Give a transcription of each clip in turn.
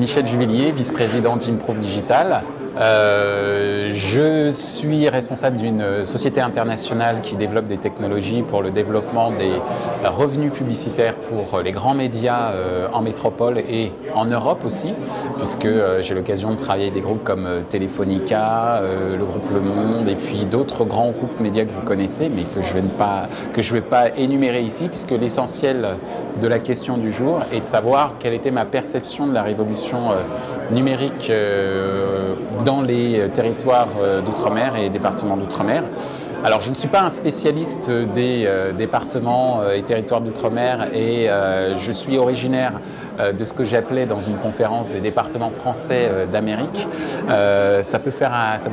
Michel Juvillier, vice-président d'Improve Digital. Je suis responsable d'une société internationale qui développe des technologies pour le développement des revenus publicitaires pour les grands médias en métropole et en Europe aussi, puisque j'ai l'occasion de travailler avec des groupes comme Telefonica, le groupe Le Monde et puis d'autres grands groupes médias que vous connaissez, mais que je vais pas énumérer ici, puisque l'essentiel de la question du jour est de savoir quelle était ma perception de la révolution numérique dans les territoires d'outre-mer et départements d'outre-mer. Alors je ne suis pas un spécialiste des départements et territoires d'outre-mer et je suis originaire de ce que j'appelais dans une conférence des départements français d'Amérique. Ça peut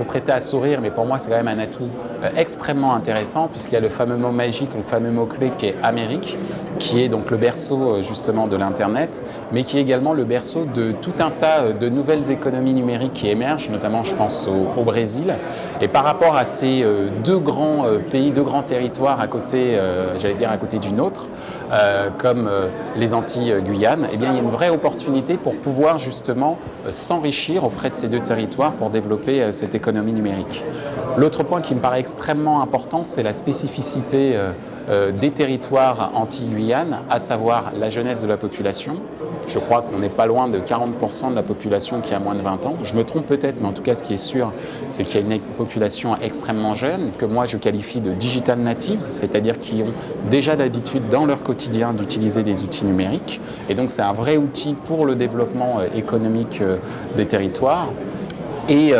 prêter à sourire, mais pour moi c'est quand même un atout extrêmement intéressant, puisqu'il y a le fameux mot magique, le fameux mot-clé qui est Amérique, qui est donc le berceau justement de l'Internet, mais qui est également le berceau de tout un tas de nouvelles économies numériques qui émergent, notamment je pense au Brésil. Et par rapport à ces deux grands pays, deux grands territoires à côté, j'allais dire à côté du nôtre, comme les Antilles-Guyane, eh bien, il y a une vraie opportunité pour pouvoir justement s'enrichir auprès de ces deux territoires pour développer cette économie numérique. L'autre point qui me paraît extrêmement important, c'est la spécificité des territoires Antilles-Guyane, à savoir la jeunesse de la population. Je crois qu'on n'est pas loin de 40% de la population qui a moins de 20 ans. Je me trompe peut-être, mais en tout cas, ce qui est sûr, c'est qu'il y a une population extrêmement jeune, que moi je qualifie de digital natives, c'est-à-dire qui ont déjà l'habitude dans leur quotidien d'utiliser des outils numériques. Et donc c'est un vrai outil pour le développement économique des territoires. Et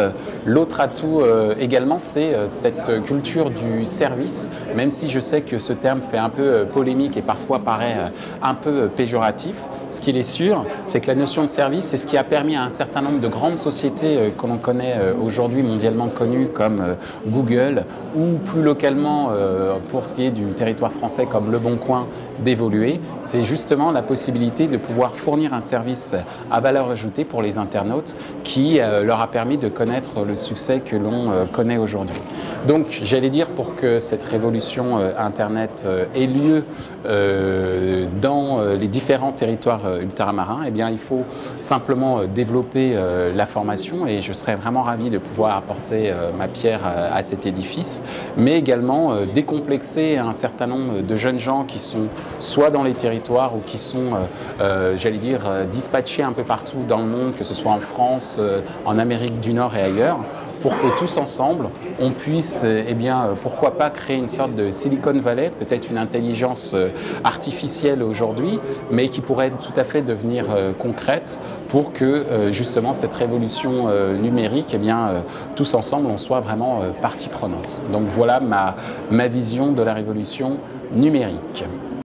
l'autre atout également, c'est cette culture du service, même si je sais que ce terme fait un peu polémique et parfois paraît un peu péjoratif. Ce qu'il est sûr, c'est que la notion de service, c'est ce qui a permis à un certain nombre de grandes sociétés que l'on connaît aujourd'hui mondialement connues comme Google ou plus localement pour ce qui est du territoire français comme Le Bon Coin d'évoluer. C'est justement la possibilité de pouvoir fournir un service à valeur ajoutée pour les internautes qui leur a permis de connaître le succès que l'on connaît aujourd'hui. Donc j'allais dire, pour que cette révolution Internet ait lieu dans les différents territoires ultramarins, eh bien, il faut simplement développer la formation, et je serais vraiment ravi de pouvoir apporter ma pierre à cet édifice, mais également décomplexer un certain nombre de jeunes gens qui sont soit dans les territoires ou qui sont, j'allais dire, dispatchés un peu partout dans le monde, que ce soit en France, en Amérique du Nord et ailleurs, pour que tous ensemble, on puisse, eh bien, pourquoi pas créer une sorte de Silicon Valley, peut-être une intelligence artificielle aujourd'hui, mais qui pourrait tout à fait devenir concrète pour que justement cette révolution numérique, eh bien, tous ensemble, on soit vraiment partie prenante. Donc voilà ma vision de la révolution numérique.